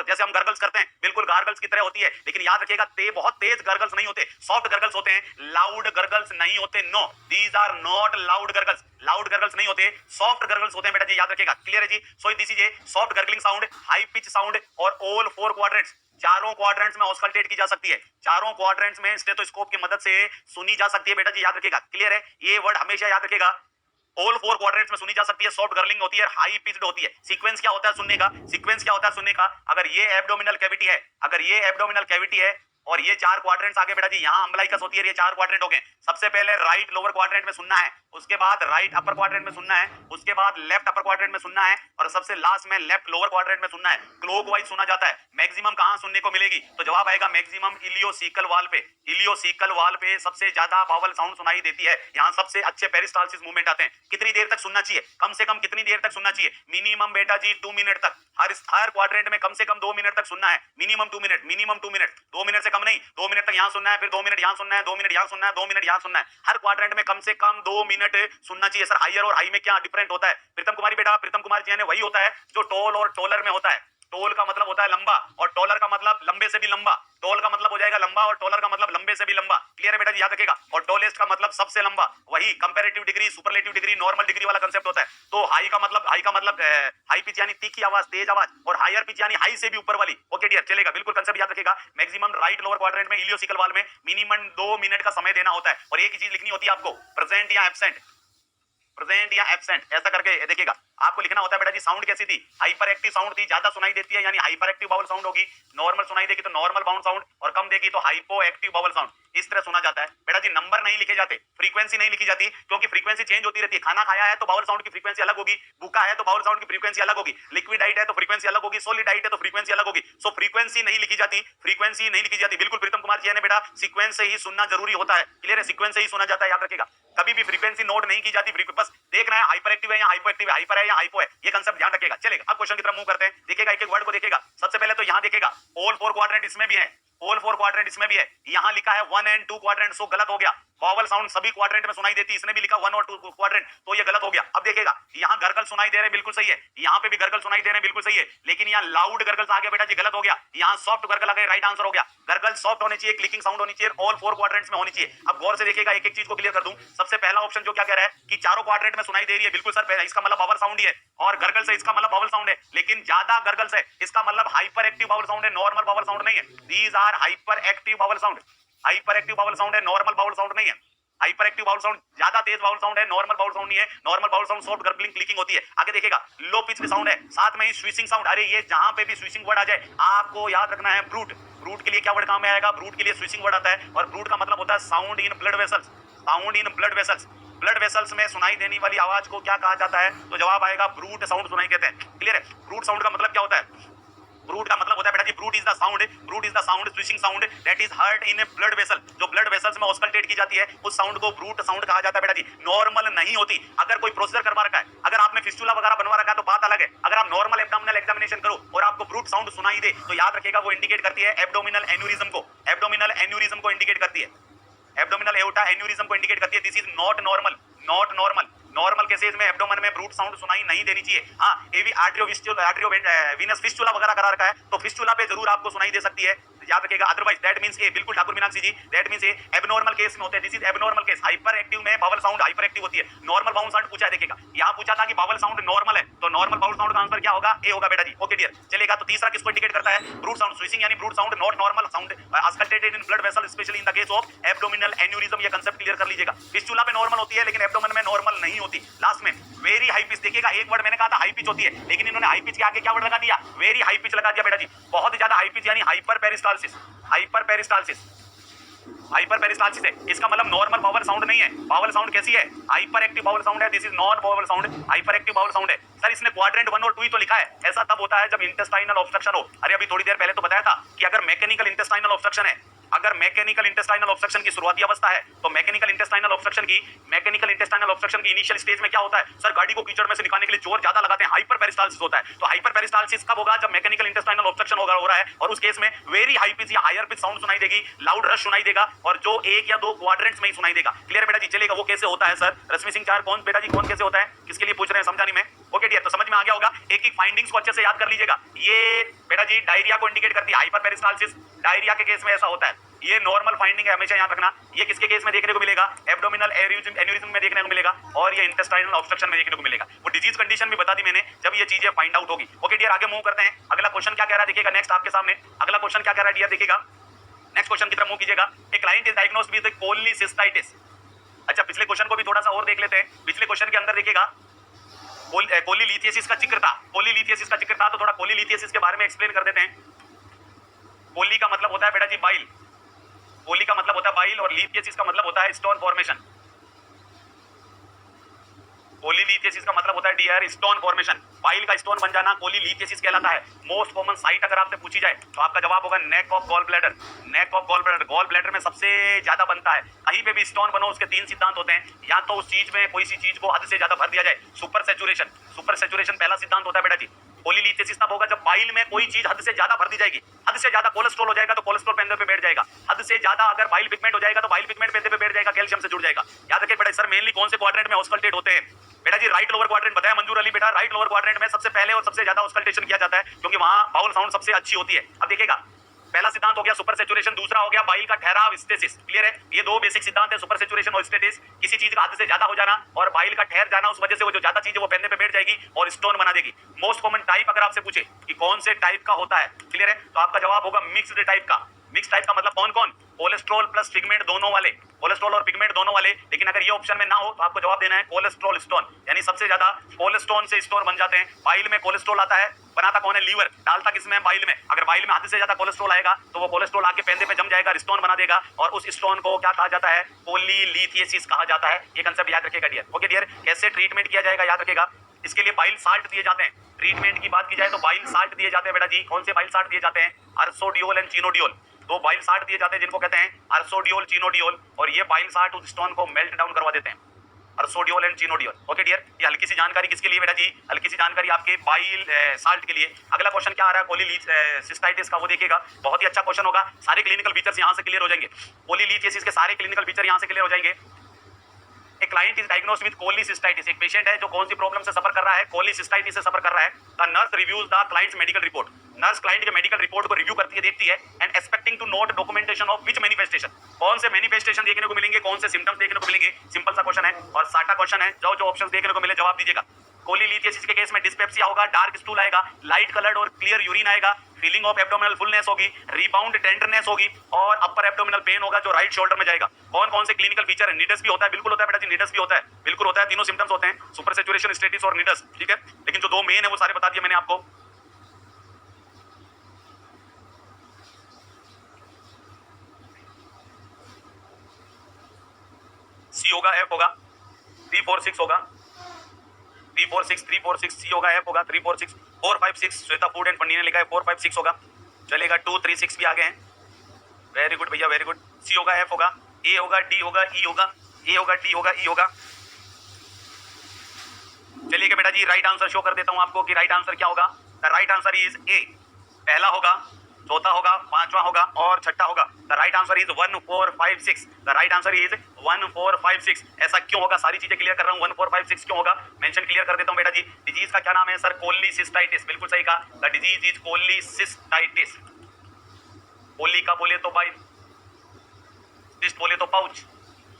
जैसे हम गर्गल्स करते हैं बिल्कुल गार्गल्स की तरह होती है, लेकिन याद रखिएगा बहुत तेज गर्गल्स नहीं होते, सॉफ्ट गर्गल्स होते हैं, लाउड गर्गल्स नहीं होते। No, these are not loud gargles, loud gargles नहीं होते, सॉफ्ट गर्गल्स होते हैं बेटा जी, याद रखिएगा। क्लियर है जी? So this is a soft gargling sound, high pitch sound, और ऑल फोर क्वाड्रेंट्स, चारों क्वाड्रेंट्स में ऑस्कल्टेट की जा सकती है, चारों क्वाड्रेंट्स में स्टेथोस्कोप की मदद से सुनी जा सकती है बेटा जी, याद रखिएगा। क्लियर है? ये वर्ड हमेशा याद रखिएगा, ऑल फोर क्वाड्रेंट्स में सुनी जा सकती है, सॉफ्ट गर्लिंग होती है, हाई पिच्ड होती है। सीक्वेंस क्या होता है सुनने का? सीक्वेंस क्या होता है सुनने का? अगर ये एब्डोमिनल कैविटी है, अगर ये एब्डोमिनल कैविटी है और ये चार क्वाड्रेंट्स आगे बेटा जी, यहां अम्बलाइकस होती है, ये चार क्वाड्रेंट हो गए। सबसे पहले राइट लोअर क्वाड्रेंट में सुनना है, उसके बाद राइट अपर क्वाड्रेंट में सुनना है, उसके बाद लेफ्ट अपर क्वाड्रेंट में सुनना है, और सबसे लास्ट में लेफ्ट लोअर क्वाड्रेंट में सुनना है। क्लॉकवाइज सुना जाता है। मैक्सिमम कहां सुनने को मिलेगी? तो जवाब आएगा मैक्सिमम इलियोसिकल वाल पे, इलियोसिकल वाल पे सबसे ज्यादा बावल साउंड सुनाई देती है, यहां सबसे अच्छे पेरिस्टाल्सिस मूवमेंट आते हैं। कितनी देर तक सुनना चाहिए? कम से कम कितनी देर तक सुनना चाहिए? मिनिमम बेटा जी 2 मिनट तक, हर क्वाड्रेंट में कम से कम 2 मिनट तक सुनना है, minimum 2 minute, minimum 2 minute, 2 minute से कम नहीं, 2 मिनट तक यहां सुनना है, फिर 2 मिनट यहां सुनना है, 2 मिनट यहां सुनना है, 2 मिनट यहां सुनना है। हर क्वाड्रेंट में कम से कम 2 मिनट सुनना चाहिए। सर हायर और हाई में क्या डिफरेंट होता है? प्रीतम कुमारी बेटा, प्रीतम कुमार जी ने वही होता है जो टॉल और टॉलर में होता है। टोल का मतलब होता है लंबा, और टॉलर का मतलब लंबे से भी लंबा। टोल का मतलब हो जाएगा लंबा, और टॉलर का मतलब लंबे से भी लंबा। क्लियर है बेटा जी? याद रखेगा। और टॉलेस्ट का मतलब सबसे लंबा, वही comparative degree, superlative degree, normal degree वाला कांसेप्ट होता है। तो हाई का मतलब हाई पिच यानी तीखी आवाज, तेज आवाज, और हायर पिच यानी हाई से भी ऊपर वाली। ओके डियर, चलेगा, बिल्कुल कांसेप्ट याद रखेगा। मैक्सिमम राइट लोअर क्वाड्रेंट में इलियोसिकल वाल में मिनिमम 2 मिनट का समय देना होता है, और एक ही चीज लिखनी होती है आपको, प्रेजेंट या एब्सेंट, प्रेजेंट या एब्सेंट, ऐसा करके देखिएगा आपको लिखना होता है बेटा जी। साउंड कैसी थी? हाइपर एक्टिव साउंड थी, ज्यादा सुनाई देती है यानी हाइपर एक्टिव बाउल साउंड होगी। नॉर्मल सुनाई देगी तो नॉर्मल बाउल साउंड, और कम देगी तो हाइपो एक्टिव बाउल साउंड। इस तरह सुना जाता है बेटा जी। नंबर नहीं लिखे जाते, फ्रीक्वेंसी नहीं लिखी जाती, क्योंकि फ्रीक्वेंसी चेंज होती रहती है। खाना खाया है तो बाउल साउंड की फ्रीक्वेंसी अलग होगी, भूखा है तो बाउल साउंड की फ्रीक्वेंसी अलग होगी, लिक्विड डाइट है तो फ्रीक्वेंसी अलग होगी, सॉलिड डाइट है तो फ्रीक्वेंसी अलग होगी। सो फ्रीक्वेंसी नहीं लिखी जाती, फ्रीक्वेंसी नहीं लिखी जाती। बिल्कुल प्रीतम कुमार जी ने बेटा, सीक्वेंस से ही सुनना जरूरी होता है। क्लियर है? सीक्वेंस से ही सुना जाता है, याद रखेगा। कभी भी फ्रीक्वेंसी नोट नहीं की जाती, बस देखना है हाइपर एक्टिव है या हाइपो एक्टिव है, हाइपर है या हाइपो है, ये कांसेप्ट ध्यान रखेगा। चलेगा, अब क्वेश्चन की तरफ मूव करते हैं। देखिएगा एक एक वर्ड को देखिएगा। सबसे पहले तो यहां देखिएगा ऑल फोर क्वाड्रेंट इसमें भी है, ऑल फोर क्वाड्रेंट इसमें भी है। यहां लिखा है 1 एंड 2 क्वाड्रेंट, सो गलत हो गया। वॉवल साउंड सभी क्वाड्रेंट में सुनाई देती है, इसने भी लिखा 1 और 2 क्वाड्रेंट, तो ये गलत हो गया। अब देखिएगा यहां गरगल सुनाई दे रहे हैं, बिल्कुल सही है। यहां पे भी गरगल सुनाई दे रहे हैं, बिल्कुल सही है। लेकिन यहां लाउड गरगल्स आ गया बेटा जी, गलत हो गया। यहां सॉफ्ट गरगल आ गए, राइट आंसर हो गया। गरगल सॉफ्ट होनी चाहिए, क्लिकिंग साउंड होनी चाहिए, ऑल फोर क्वाड्रेंट्स में होनी चाहिए। अब गौर से देखिएगा, एक एक चीज को क्लियर कर दूं। सबसे पहला ऑप्शन जो क्या कह रहा है कि चारों क्वाड्रेंट में सुनाई दे रही है, बिल्कुल सर, इसका मतलब बावल साउंड ही है, और गरगल से इसका मतलब बावल साउंड है। लेकिन ज्यादा गरगल से इसका मतलब हाइपर एक्टिव बावल साउंड है, नॉर्मल बावल साउंड नहीं है। These are hyper active bowel sound, hyper active bowel sound है, नॉर्मल बावल साउंड नहीं है। हाइपर एक्टिव बाउल साउंड ज्यादा तेज बाउल साउंड है, नॉर्मल बाउल साउंड नहीं है। Normal bowel sound soft gurgling clicking होती है। आगे देखिएगा लो पिच की साउंड है, साथ में ही स्विचिंग साउंड। अरे ये जहां पे भी स्विचिंग वर्ड आ जाए आपको याद रखना है ब्रूट। ब्रूट के लिए क्या वर्ड काम में आएगा? ब्रूट के लिए स्विचिंग वर्ड आता है, और ब्रूट का मतलब होता है sound in blood vessels, sound in blood vessels. Blood vessels में सुनाई देने वाली आवाज को क्या कहा जाता है? तो जवाब आएगा ब्रूट साउंड सुनाई देते हैं। क्लियर है? ब्रूट साउंड का मतलब क्या होता है? ब्रूट का मतलब होता है बेटा जी, bruit is the sound, bruit is the sound, switching sound that is heard in a blood vessel. जो ब्लड वेसल्स में ऑस्कल्टेट की जाती है उस साउंड को ब्रूट साउंड कहा जाता है बेटा जी। नॉर्मल नहीं होती। अगर कोई प्रोसीजर करवा रखा है, अगर आपने फिस्टुला वगैरह बनवा रखा है तो बात अलग है। अगर आप नॉर्मल एब्डोमिनल एग्जामिनेशन करो और आपको ब्रूट साउंड सुनाई दे तो याद रखिएगा वो इंडिकेट करती है एब्डोमिनल एन्यूरिज्म को, एब्डोमिनल एन्यूरिज्म को इंडिकेट करती है, एब्डोमिनल एओर्टा एन्यूरिज्म को इंडिकेट करती है। This is not normal, not normal, normal cases में एब्डोमेन में ब्रूट साउंड सुनाई नहीं देनी चाहिए। हाँ, हेवी आर्टरियो वीनस फिस्टुला वगैरह करा रखा है तो फिस्टुला पे जरूर आपको सुनाई दे सकती है, याद रखिएगा। अदरवाइज दैट मींस ए, बिल्कुल ठाकुर मीनाक्षी जी, that means A abnormal case में होते हैं। This is abnormal case. Hyper active में बावल साउंड हाइपर एक्टिव होती है। नॉर्मल बावल साउंड पूछा है, देखिएगा यहां पूछा था कि बावल साउंड नॉर्मल है, तो नॉर्मल बावल साउंड का आंसर क्या होगा? ए होगा बेटा जी। ओके डियर, चलेगा। तो तीसरा किसको इंडिकेट करता है? Bruit sound. स्विचिंग यानी bruit sound, not normal sound auscultated in blood vessel, specially in the case of abdominal aneurysm. ये कांसेप्ट क्लियर कर लीजिएगा। फिस्टुला पे नॉर्मल होती है लेकिन एब्डोमेन में नॉर्मल नहीं होती। लास्ट में वेरी हाई पिच, देखिएगा एक वर्ड मैंने कहा था हाई पिच होती है, लेकिन इन्होंने हाई पिच के आगे क्या वर्ड लगा दिया? वेरी हाई पिच लगा दिया बेटा जी। बहुत ज्यादा हाई पिच यानी hyper peristalsis. Hyper peristalsis, hyper peristalsis है, इसका मतलब नॉर्मल बावल साउंड नहीं है। बावल साउंड कैसी है? हाइपर एक्टिव बावल साउंड है। This is non bowel sound, hyper active bowel sound है। सर इसने क्वाड्रेंट 1 और 2 ही तो लिखा है। ऐसा तब होता है जब इंटेस्टाइनल ऑब्स्ट्रक्शन हो। अरे अभी थोड़ी देर पहले तो बताया था कि अगर मैकेनिकल इंटेस्टाइनल ऑब्स्ट्रक्शन है, अगर मैकेनिकल इंटेस्टाइनल ऑब्स्ट्रक्शन की शुरुआती अवस्था है तो मैकेनिकल इंटेस्टाइनल ऑब्स्ट्रक्शन की इनिशियल स्टेज में क्या होता है? सर गाड़ी को कीचड़ में से निकालने के लिए जोर ज्यादा लगाते हैं, हाइपर पेरिस्टाल्सिस होता है। तो हाइपर पेरिस्टाल्सिस कब होगा? जब मैकेनिकल इंटेस्टाइनल ऑब्स्ट्रक्शन हो रहा है, और उस केस में वेरी हाई पिच या हायर पिच साउंड सुनाई देगी, लाउड रश सुनाई देगा, और जो एक या दो क्वाड्रेंट्स में ही सुनाई देगा। क्लियर बेटा जी, चलेगा। वो कैसे होता है सर? रश्मि सिंह चार कौन बेटा जी, कौन कैसे होता है? किसके लिए पूछ रहे हैं, समझा नहीं मैं। ओके डियर, तो समझ में आ गया होगा। एक एक फाइंडिंग्स को अच्छे से याद कर लीजिएगा। ये बेटा जी डायरिया को इंडिकेट करती है। हाइपर पेरिस्टाल्सिस डायरिया के केस में ऐसा होता है। ये नॉर्मल फाइंडिंग है, हमेशा याद रखना। ये किसके केस में देखने को मिलेगा? एब्डोमिनल एन्यूरिज्म में देखने को मिलेगा, और ये इंटेस्टाइनल ऑब्स्ट्रक्शन में देखने को मिलेगा। वो डिजीज कंडीशन भी बता दी मैंने जब ये चीजें फाइंड आउट होगी। ओके डियर, आगे मूव करते हैं। अगला क्वेश्चन क्या कह रहा है देखिएगा। नेक्स्ट आपके सामने अगला क्वेश्चन क्या कह रहा है डियर, देखिएगा। नेक्स्ट क्वेश्चन की तरफ मूव कीजिएगा। A client is diagnosed with cholecystitis. अच्छा, पिछले क्वेश्चन को भी थोड़ा सा और देख लेते हैं। पिछले क्वेश्चन के अंदर देखिएगा कोलीलिथियासिस का जिक्र था। कोलीलिथियासिस का जिक्र था, तो थोड़ा कोलीलिथियासिस के बारे में एक्सप्लेन कर देते हैं। कोली का मतलब होता है बेटा जी बाइल। कोली का मतलब होता है बाइल, और लिथियासिस का मतलब होता है स्टोन फॉर्मेशन। कोलीलिथियासिस का मतलब होता है डियर स्टोन फॉर्मेशन। बाइल का स्टोन बन जाना कोलीलिथियासिस कहलाता है। मोस्ट कॉमन साइट अगर आपसे पूछी जाए तो आपका जवाब होगा neck of gall bladder. Neck of gall bladder, gall bladder में सबसे ज्यादा बनता है। कहीं पे भी स्टोन बनो उसके 3 सिद्धांत होते हैं। या तो उस चीज में कोई सी चीज को हद से ज्यादा भर दिया जाए, सुपर सैचुरेशन। सुपर सैचुरेशन पहला सिद्धांत होता है बेटा जी। कोलीलिथियासिस तब होगा जब बाइल में कोई चीज हद से ज्यादा भर दी जाएगी। हद से ज्यादा कोलेस्ट्रॉल हो जाएगा तो कोलेस्ट्रॉल पेंदे पे बैठ जाएगा। हद से ज्यादा अगर बाइल पिगमेंट हो जाएगा तो बाइल पिगमेंट पेंदे पे बैठ जाएगा, कैल्शियम से जुड़ जाएगा। याद रखिए बेटा सर, मेनली कौन से क्वाड्रेंट में ऑस्कल्टेट होते हैं? बेटा जी राइट लोअर क्वाड्रेंट बताया मंजूर अली बेटा। राइट लोअर क्वाड्रेंट में सबसे पहले और सबसे ज्यादा ऑस्कल्टेशन किया जाता है, क्योंकि वहां बाउल साउंड सबसे अच्छी होती है। अब देखिएगा, पहला सिद्धांत हो गया सुपर सैचुरेशन, दूसरा हो गया बाइल का ठहराव स्टेसिस। क्लियर है? ये दो बेसिक सिद्धांत है, सुपर सैचुरेशन और स्टेसिस। किसी चीज का हद से ज्यादा हो जाना और बाइल का ठहर जाना, उस वजह से वो जो ज्यादा चीज है वो पेंदे पे बैठ जाएगी और स्टोन बना देगी। मोस्ट कॉमन टाइप अगर आपसे पूछे कि कौन से टाइप का होता है, क्लियर है, तो आपका जवाब होगा मिक्स्ड टाइप का। मिक्स टाइप का मतलब कौन कौन? कोलेस्ट्रॉल प्लस पिगमेंट दोनों वाले, कोलेस्ट्रॉल और पिगमेंट दोनों वाले। लेकिन अगर ये ऑप्शन में ना हो तो आपको जवाब देना है कोलेस्ट्रॉल स्टोन, यानी सबसे ज्यादा कोलेस्ट्रॉल से स्टोन बन जाते हैं। बाइल में कोलेस्ट्रॉल आता है, बनाता कौन है? लीवर। डालता किसमें? बाइल में। अगर बाइल में हद से ज्यादा कोलेस्ट्रॉल आएगा तो वो कोलेस्ट्रॉल आके पेंदे पे जम जाएगा, स्टोन बना देगा, और उस स्टोन को क्या कहा जाता है? कोलीलिथियासिस कहा जाता है। ये कंसेप्ट याद रखिएगा डियर। ओके डियर, कैसे ट्रीटमेंट किया जाएगा याद रखिएगा। इसके लिए बाइल साल्ट दिए जाते हैं। ट्रीटमेंट की बात की जाए तो बाइल साल्ट दिए जाते हैं बेटा जी। कौन से बाइल साल्ट दिए जाते हैं? अर्सोडियोल एंड चिनोडियोल। दो बाइल साल्ट दिए जाते हैं जिनको कहते हैं अर्सोडियोल चिनोडियोल, और ये बाइल साल्ट उस स्टोन को मेल्ट डाउन करवा देते हैं। अर्सोडियोल एंड चिनोडियोल। ओके डियर, ये हल्की सी जानकारी किसके लिए बेटा जी? हल्की सी जानकारी आपके बाइल साल्ट के लिए। अगला क्वेश्चन क्या आ रहा है कोलीलिथियासिस का, वो देखिएगा। बहुत ही अच्छा क्वेश्चन होगा। सारे क्लिनिकल फीचर्स यहां से क्लियर हो जाएंगे। कोलीलिथियासिस के सारे क्लिनिकल फीचर यहां से क्लियर हो जाएंगे। एक client is diagnosed with cholecystitis. एक पेशेंट है जो कौन सी प्रॉब्लम से सफर कर रहा है? कोलिसिस्टाइटिस से सफर कर रहा है। The nurse reviews the client's medical report. Nurse client के मेडिकल रिपोर्ट को रिव्यू करती है, देखती है, and expecting to note documentation of which manifestation. कौन से मैनिफेस्टेशन देखने को मिलेंगे, कौन से सिम्टम्स देखने को मिलेंगे। सिंपल सा क्वेश्चन है और साटा क्वेश्चन है। जो जो ऑप्शंस देखने को मिले जवाब दीजिएगा। कोलीलिथियासिस के केस में डिस्पेप्सिया होगा, डार्क स्टूल आएगा, लाइट कलर्ड और क्लियर यूरिन आएगा, फीलिंग ऑफ एब्डोमिनल फुलनेस होगी, रिबाउंड टेंडरनेस होगी, और अपर एब्डोमिनल पेन होगा जो राइट शोल्डर में जाएगा। कौन कौन से क्लिनिकल फीचर है? निडस भी होता है, बिल्कुल होता है बेटा जी, निडस भी होता है, बिल्कुल होता है। तीनों सिम्टम्स होते हैं, सुपर सैचुरेशन, स्टेटिस और निडस। ठीक है, लेकिन जो दो मेन है वो सारे बता दिए मैंने आपको। सी होगा, एफ होगा, 3 4 6 होगा, 3 4 6 3 4 6, सी होगा, एफ होगा, 3 4 6 4 5 6। श्वेता फूड एंड पंडी ने लिखा है 4 5 6 होगा। चलेगा, 2 3 6 भी आ गए हैं। वेरी गुड भैया, वेरी गुड। सी होगा, एफ होगा, ए होगा, डी होगा, ई होगा, ए होगा, डी होगा, ई होगा। चलिए बेटा जी राइट आंसर शो कर देता हूं आपको कि राइट आंसर क्या होगा। द राइट आंसर इज ए। पहला होगा, चौथा होगा, पांचवा होगा और छठा होगा। The right answer is 1456, the right answer is 1456। ऐसा क्यों होगा, सारी चीजें क्लियर कर रहा हूँ, 1456 क्यों होगा, मेंशन क्लियर कर देता हूँ बेटा जी। डिजीज का क्या नाम है सर, कोलीसिस्टाइटिस, बिल्कुल सही कहा, द डिजीज इज कोलीसिस्टाइटिस। कोली का बोले तो बाइल, सिस्ट बोले तो पाउच,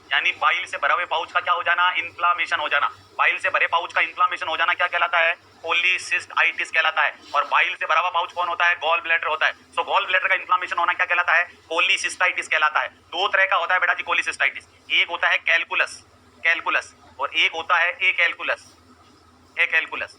यानी बाइल से भरे हुए पाउच का क्या हो जाना, इन्फ्लामेशन हो जाना। बाइल से भरे पाउच का इन्फ्लामेशन हो जाना क्या कहलाता है, कोलीसिस्टाइटिस कहलाता है। और बाइल से भरा हुआ पाउच कौन होता है, गॉल ब्लैडर होता है। सो गॉल ब्लैडर का इन्फ्लामेशन होना क्या कहलाता है, कोलीसिस्टाइटिस कहलाता है। दो तरह का होता है बेटा जी कोलीसिस्टाइटिस, एक होता है कैलकुलस, कैलकुलस, और एक होता है ए कैलकुलस, ए कैलकुलस।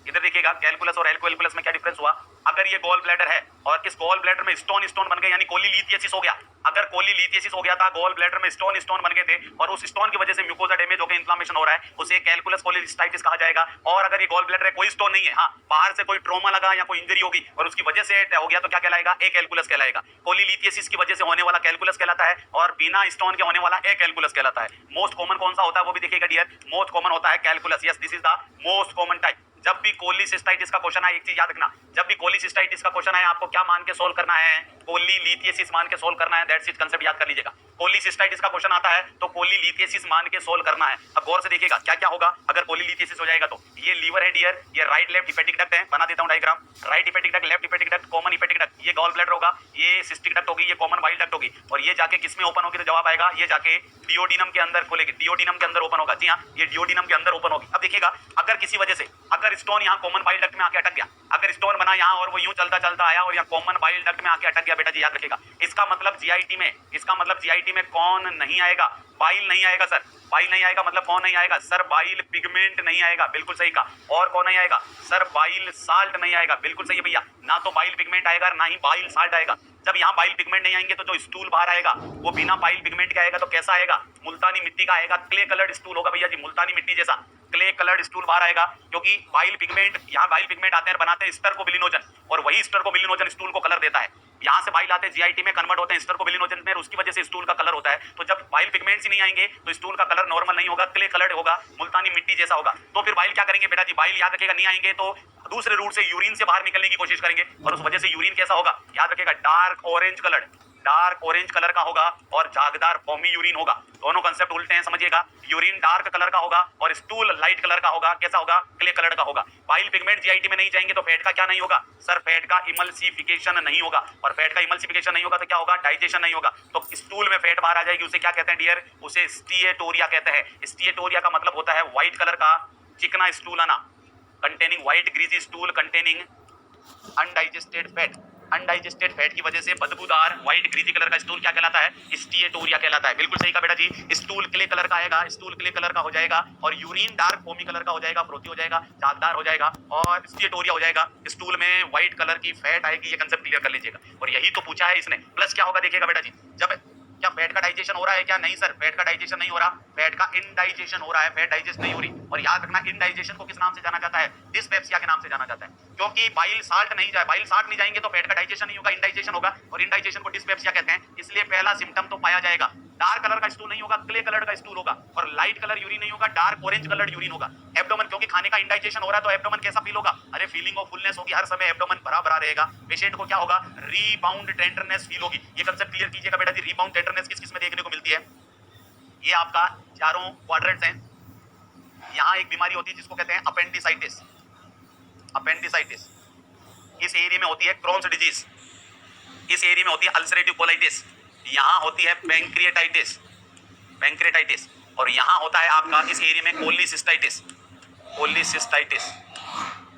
इधर देखिएगा, कैलकुलस और एल्कोएल्कुलस में क्या डिफरेंस हुआ। अगर ये गॉल ब्लैडर है और इस गॉल ब्लैडर में स्टोन स्टोन बन गए, यानी कोलीलिथियसिस हो गया। अगर कोलीलिथियसिस हो गया था, गॉल ब्लैडर में स्टोन स्टोन बन गए थे और उस स्टोन की वजह से म्यूकोजा डैमेज होकर इन्फ्लेमेशन हो रहा है, उसे कैलकुलस कोलीसिस्टाइटिस कहा जाएगा। और अगर ये गॉल ब्लैडर है, कोई स्टोन नहीं है, हाँ बाहर से कोई ट्रॉमा लगा या कोई इंजरी होगी और उसकी वजह से हो गया, तो क्या कहलाएगा, ए कैलकुलस कहलाएगा। कोलीलिथियसिस की वजह से होने वाला कैलकुलस कहलाता है और बिना स्टोन के होने वाला ए कैलकुलस कहलाता है। मोस्ट कॉमन कौन सा होता है वो भी देखिएगा डियर, मोस्ट कॉमन होता है calculus. Yes, this is the most common type. जब भी कोलीसिस्टाइटिस का क्वेश्चन आए, एक चीज याद रखना, जब भी कोलीसिस्टाइटिस का क्वेश्चन आए आपको क्या मान के सोल्व करना है, कोलीलिथियसिस मान के सोल्व करना है। दैट्स इट, कंसेप्ट याद कर लीजिएगा। कोलीसिस्टाइटिस का क्वेश्चन आता है तो कोलीलिथियसिस मान के सोल्व करना है। अब गौर से देखिएगा क्या क्या होगा अगर कोलीलिथियसिस हो जाएगा तो। ये लीवर है डियर, ये राइट लेफ्ट हिपेटिक डक्ट है, बना देता हूं diagram. Right hepatic duct, left hepatic duct, common hepatic duct, ये गॉल ब्लैडर होगा, ये सिस्टिक डक्ट होगी, ये कॉमन बाइल डक्ट होगी। और ये जाके किस में ओपन होगी, तो जवाब आएगा ये जाके डिओडिनम के अंदर खोलेगी, डिओडिनम के अंदर ओपन होगा। जी हाँ, ये डिओडिनम के अंदर ओपन होगी। अब देखिएगा, अगर किसी वजह से अगर स्टोन यहाँ कॉमन बाइल डक्ट में आके अटक गया, अगर स्टोन बना यहाँ और वो यूं चलता चलता आया और यहाँ कॉमन बाइल डक्ट में आके अटक गया, बेटा जी याद रखिएगा, इसका मतलब जीआईटी में, इसका मतलब जीआईटी में कौन नहीं आएगा, बाइल नहीं आएगा सर। बाइल नहीं आएगा मतलब कौन नहीं आएगा सर, बाइल पिगमेंट नहीं आएगा, बिल्कुल सही कहा। और कौन नहीं आएगा सर, बाइल साल्ट नहीं आएगा, बिल्कुल सही है भैया। ना तो बाइल पिगमेंट आएगा ना ही बाइल साल्ट आएगा। जब यहाँ बाइल पिगमेंट नहीं आएंगे तो जो स्टूल बाहर आएगा वो बिना बाइल पिगमेंट के आएगा, तो कैसा आएगा, मुल्तानी मिट्टी का आएगा, क्ले कलर्ड स्टूल होगा भैया जी, मुल्तानी मिट्टी जैसा क्ले कलर्ड स्टूल बाहर आएगा। क्योंकि बाइल पिगमेंट, यहाँ बाइल पिगमेंट आते हैं, बनाते हैं स्टर्कोबिलिनोजन, और वही स्टर्कोबिलिनोजन स्टूल को कलर देता है। यहाँ से बाइल आते हैं जीआईटी में कन्वर्ट होते हैं स्टर्कोबिलिनोजन में, उसकी वजह से स्टूल का कलर होता है। तो जब बाइल पिगमेंट्स ही नहीं आएंगे तो स्टूल का कलर नॉर्मल नहीं होगा, क्ले कलर्ड होगा, मुल्तानी मिट्टी जैसा होगा। तो फिर बाइल क्या करेंगे बेटा जी, बाइल याद रखिएगा नहीं आएंगे तो दूसरे रूट से यूरिन से बाहर निकलने की कोशिश करेंगे, और उस वजह से यूरिन कैसा होगा, याद रखिएगा dark orange colour, dark orange colour का होगा और झागदार फॉमी यूरिन होगा। दोनों कंसेप्ट उल्टे हैं, समझिएगा। यूरिन डार्क कलर का होगा और स्टूल लाइट कलर का होगा, कैसा होगा, क्ले कलर का होगा। बाइल पिगमेंट जीआईटी में नहीं जाएंगे तो फैट का क्या नहीं होगा सर, फैट का इमल्सिफिकेशन नहीं होगा, और फैट का इमल्सिफिकेशन नहीं होगा तो क्या होगा, डाइजेशन नहीं होगा। तो स्टूल में फैट बाहर आ जाएगी, उसे क्या कहते हैं डियर, उसे स्टीएटोरिया कहते हैं। स्टीएटोरिया का मतलब होता है व्हाइट कलर का चिकना स्टूल आना, containing white greasy stool containing undigested fat. Undigested fat की वजह से बदबूदार व्हाइट ग्रीजी कलर का स्टूल क्या कहलाता है, स्टीएटोरिया कहलाता है। बिल्कुल सही कहा बेटा जी, स्टूल क्ले कलर का आएगा, स्टूल क्ले कलर का हो जाएगा, और यूरिन डार्क फोमी कलर का हो जाएगा, फ्रोथी हो जाएगा, झागदार हो जाएगा, और स्टीएटोरिया हो जाएगा। स्टूल में व्हाइट कलर की फैट आएगी, ये कंसेप्ट क्लियर कर लीजिएगा। और यही तो पूछा है इसने। प्लस क्या होगा देखिएगा बेटा जी, जब क्या फैट का डाइजेशन हो रहा है क्या, नहीं सर, फैट का डाइजेशन नहीं हो रहा, फैट का इनडाइजेशन हो रहा है, फैट डाइजेस्ट नहीं हो रही। और याद रखना, इनडाइजेशन को किस नाम से जाना जाता है, डिस्पेप्सिया के नाम से जाना जाता है। क्योंकि बाइल साल्ट नहीं जाए, बाइल साल्ट नहीं जाएंगे तो फैट का डाइजेशन नहीं होगा, इनडाइजेशन होगा, और इनडाइजेशन को डिस्पेप्सिया कहते हैं। इसलिए पहला सिम्टम तो पाया जाएगा, डार्क कलर का स्टूल नहीं होगा, क्ले कलर का स्टूल होगा, और लाइट कलर यूरिन नहीं होगा, डार्क ऑरेंज कलर यूरिन होगा। एब्डोमेन, क्योंकि खाने का इंडाइजेशन हो रहा है तो एब्डोमेन कैसा फील होगा, अरे फीलिंग ऑफ फुलनेस होगी, हर समय एब्डोमेन भरा भरा रहेगा। पेशेंट को क्या होगा, रीबाउंड टेंडरनेस फील होगी। ये कंसेप्ट क्लियर कीजिएगा बेटा जी, रीबाउंड टेंडरनेस किस किस में देखने को मिलती है। ये आपका चारों क्वाड्रेंट्स हैं। यहाँ एक बीमारी होती है जिसको कहते हैं अपेंडिसाइटिस, अपेंडिसाइटिस। इस एरिया में होती है क्रोन्स डिजीज, इस एरिया में होती है अल्सरेटिव कोलाइटिस, यहाँ होती है पैंक्रिएटाइटिस, पैंक्रिएटाइटिस, और यहाँ होता है आपका इस एरिया में कोलीसिस्टाइटिस, कोलीसिस्टाइटिस।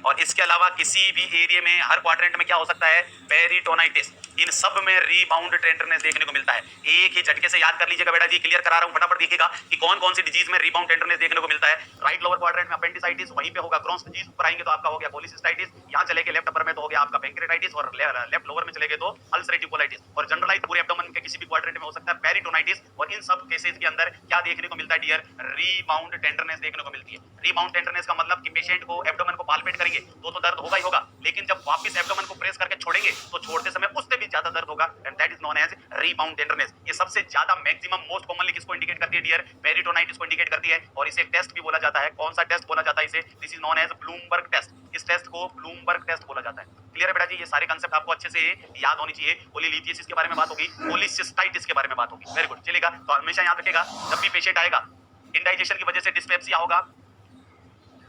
और इसके अलावा किसी भी एरिया में हर क्वाड्रेंट में क्या हो सकता है, पेरिटोनाइटिस। इन सब में रीबाउंड टेंडरनेस देखने को मिलता है। एक ही झटके से याद कर लीजिएगा बेटा जी, क्लियर करा रहा हूं, फटाफट देखिएगा कि कौन कौन सी डिजीज में रीबाउंड टेंडरनेस देखने को मिलता है। राइट लोअर क्वाड्रेंट में अपेंडिसाइटिस, वहीं पे होगा क्रॉन्स डिजीज, ऊपर आएंगे तो आपका हो गया कोलिसिस्टाइटिस, यहां चले गए लेफ्ट अपर में तो हो गया आपका पैंक्रिएटाइटिस, और लेफ्ट लोअर में चले गए तो अल्सरेटिव कोलाइटिस। और जनरलाइज पूरे एब्डोमेन के किसी भी क्वाड्रेंट में हो सकता है पेरिटोनाइटिस। और इन सब केसेस के अंदर क्या देखने को मिलता है डियर, रीबाउंड टेंडरनेस देखने को मिलती है। रीबाउंड टेंडरनेस का मतलब कि पेशेंट को एब्डोमेन को पाल्पेट करेंगे तो दर्द होगा ही होगा, लेकिन जब वापस एब्डोमेन को प्रेस करके छोड़ेंगे तो छोड़ते समय उससे भी ज्यादा दर्द होगा, and that is known as rebound tenderness. ये सबसे ज्यादा मैक्सिमम मोस्ट कॉमनली किसको इंडिकेट करती है डियर, पेरिटोनाइटिस को इंडिकेट करती है। और इसे टेस्ट भी बोला जाता है, कौन सा टेस्ट बोला जाता है इसे, this is known as Blumberg test. इस टेस्ट को ब्लूमबर्ग टेस्ट बोला जाता है। क्लियर है बेटा जी? ये सारे कंसेप्ट आपको अच्छे से याद होनी चाहिए। कोलीलिथियसिस के बारे में बात होगी, कोलिसिस्टाइटिस के बारे में बात होगी। वेरी गुड, चलेगा। तो हमेशा याद रखिएगा, जब भी पेशेंट आएगा, इंडाइजेशन की वजह से डिस्पेप्सिया होगा,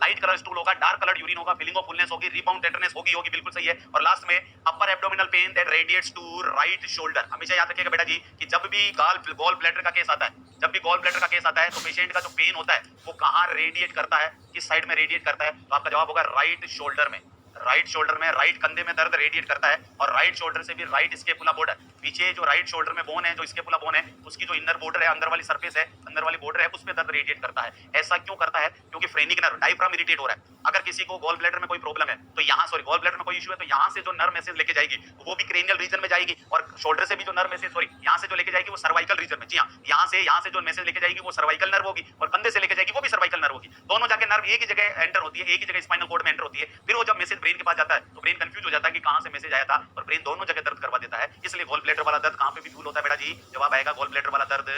लाइट कलर स्टूल होगा, डार्क कलर्ड यूरिन होगा, फीलिंग ऑफ फुलनेस होगी, रिबाउंड टेंडरनेस होगी, बिल्कुल सही है। और लास्ट में upper abdominal pain that radiates to right shoulder. हमेशा याद रखिएगा बेटा जी कि जब भी गॉल ब्लैडर का केस आता है, जब भी गॉल ब्लैडर का केस आता है तो पेशेंट का जो पेन होता है वो कहाँ रेडिएट करता है, किस साइड में रेडिएट करता है? तो आपका जवाब होगा राइट शोल्डर में। राइट शोल्डर में, राइट कंधे में दर्द रेडिएट करता है और राइट शोल्डर से भी राइट स्केपुला बॉर्डर, पीछे जो राइट शोल्डर में बोन है, जो स्केपुला बोन है, उसकी जो इनर बॉर्डर है, अंदर वाली सरफेस है, अंदर वाली बॉर्डर है, उस पे दर्द रेडिएट करता है। ऐसा क्यों करता है? क्योंकि फ्रेनिक नर्व, डायफ्राम इरिटेट हो रहा है। अगर किसी को गॉल ब्लैडर में कोई प्रॉब्लम है तो यहाँ, सॉरी, गॉल ब्लैडर में कोई इशू है तो यहाँ से जो नर्व मैसेज लेके जाएगी वो भी क्रेनियल रीजन में जाएगी, और शोल्डर से भी जो नर्व मैसेज, सॉरी, यहाँ से जो लेके जाएगी वो सर्वाइकल रीजन में। जी हाँ, यहाँ से जो मैसेज लेके जाएगी वो सर्वाइकल नर्व होगी, और कंधे से लेके जाएगी वो भी सर्वाइकल नर्व होगी। दोनों जाके नर्व एक ही जगह एंटर होती है, एक ही जगह स्पाइनल कॉर्ड में एंटर होती है। फिर वो जब मैसेज ब्रेन के पास जाता है तो ब्रेन कंफ्यूज हो जाता है कि कहाँ से मैसेज आया था, और ब्रेन दोनों जगह दर्द करवा देता है। इसलिए गॉल ब्लैडर वाला दर्द कहाँ पे भी फील होता है बेटा जी? जवाब आएगा, गॉल ब्लैडर वाला दर्द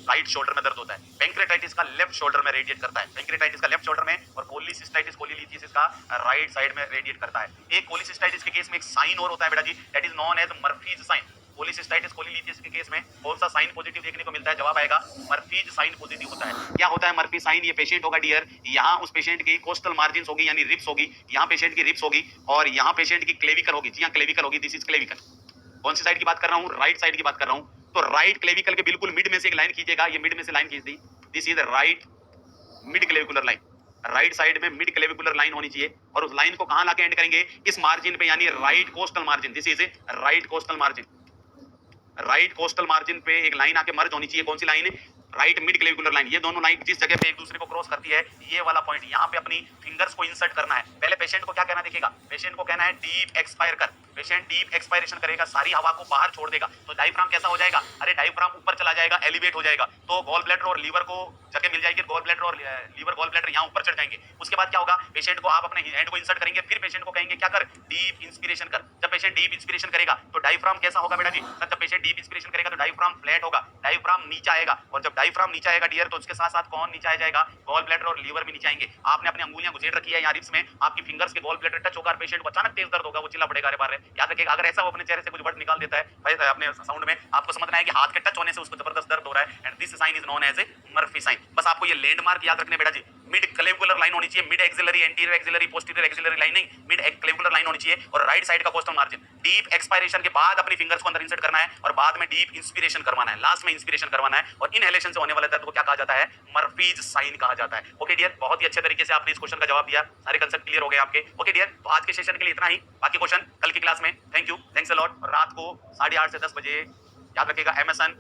राइट शोल्डर में दर्द होता है। पैंक्रेटाइटिस का लेफ्ट शोल्डर में रेडिएट करता है, पैंक्रेटाइटिस का लेफ्ट शोल्डर में, और कोलिसिस्टाइटिस, कोलीलिथियसिस का राइट साइड में रेडिएट करता है। एक कोलिसिस्टाइटिस के केस में एक साइन और होता है बेटा जी, that is known as Murphy's sign. Cholecystitis, cholelithiasis के केस में कौन सा साइन पॉजिटिव देखने को मिलता है? जवाब आएगा मर्फीज साइन पॉजिटिव होता है। क्या होता है मर्फी साइन? ये पेशेंट होगा डियर, यहाँ उस पेशेंट की कोस्टल मार्जिन होगी, यानी रिब्स होगी, यहाँ पेशेंट की रिब्स होगी, और यहाँ पेशेंट की क्लेविकल होगी। जी हाँ, क्लेविकल होगी, दिस इज क्लेविकल। कौन सी साइड की बात कर रहा हूँ? राइट साइड की बात कर रहा हूँ। तो राइट क्लेविकल के बिल्कुल मिड में से एक लाइन खींचेगा, ये मिड में से लाइन खींच दी, this is right mid clavicular line. Right side में मिड क्लेविकुलर लाइन होनी चाहिए, और उस लाइन को कहां लाके एंड करेंगे? इस मार्जिन पे, यानी right costal margin, this is right costal margin. Right costal margin पे एक लाइन आके मर्ज होनी चाहिए। कौन सी line? Right mid clavicular line. ये दोनों लाइन जिस जगह पे एक दूसरे को क्रॉस करती है, ये वाला पॉइंट, यहाँ पे अपनी फिंगर्स को इंसर्ट करना है। पहले पेशेंट को क्या कहना देखिएगा, पेशेंट को कहना है डीप एक्सपायर कर। पेशेंट डीप एक्सपायरेशन करेगा, सारी हवा को बाहर छोड़ देगा, तो डायफ्राम कैसा हो जाएगा? अरे डायफ्राम ऊपर चला जाएगा, एलिवेट हो जाएगा, तो गॉल ब्लैडर और लीवर को जगह मिल जाएगी। गॉल ब्लैडर और लीवर, गॉल ब्लैडर यहाँ ऊपर चढ़ जाएंगे। उसके बाद क्या होगा? पेशेंट को आप अपने हैंड को इंसर्ट करेंगे, फिर पेशेंट को कहेंगे क्या कर? डीप इंस्पिरेशन कर। जब पेशेंट डीप इंस्पिरेशन करेगा तो डायफ्राम कैसा होगा बेटा जी? जब पेशेंट डीप इंस्पिरेशन करेगा तो डायफ्राम फ्लैट होगा, डायफ्राम नीचे आएगा, और जब डायफ्राम नीचे आएगा डियर, तो उसके साथ साथ कौन नीचे आ जाएगा? गॉल ब्लैडर और लीवर भी नीचे आएंगे। आपने अपनी अंगुलियां घुसेड़ रखी है यहाँ रिब्स में, आपकी फिंगर्स के गॉल ब्लैडर टच होगा, पेशेंट को अचानक तेज दर्द होगा, वो चिल्ला पड़ेगा, अरे बारे। याद रखिएगा, अगर ऐसा वो अपने चेहरे से कुछ वर्ड निकाल देता है अपने साउंड में, आपको समझना है कि हाथ के टच होने से उसको जबरदस्त दर्द हो रहा है, and this sign is known as a Murphy sign. बस आपको ये लैंडमार्क याद रखने बेटा जी। मिड क्लेविकुलर लाइन होनी चाहिए, mid axillary, anterior axillary, posterior axillary line नहीं, मिड क्लेविकुलर लाइन होनी चाहिए, और राइट साइड का कोस्टल मार्जिन। डीप एक्सपायरेशन के बाद अपनी फिंगर्स को अंदर इंसर्ट करना है, और बाद में डीप इंस्पिरेशन करवाना है, लास्ट में इंस्पिरेशन करवाना है, और इनहेलेशन से होने वाले दर्द को क्या कहा जाता है? मर्फीज साइन कहा जाता है। ओके डियर, बहुत ही अच्छे तरीके से आपने इस क्वेश्चन का जवाब दिया, सारे कंसेप्ट क्लियर हो गए आपके। ओके डियर, तो आज के सेशन के लिए इतना ही, बाकी क्वेश्चन कल की क्लास में। Thank you, thanks a lot. रात को 8:30 से 10 बजे याद रखिएगा, एमएसएन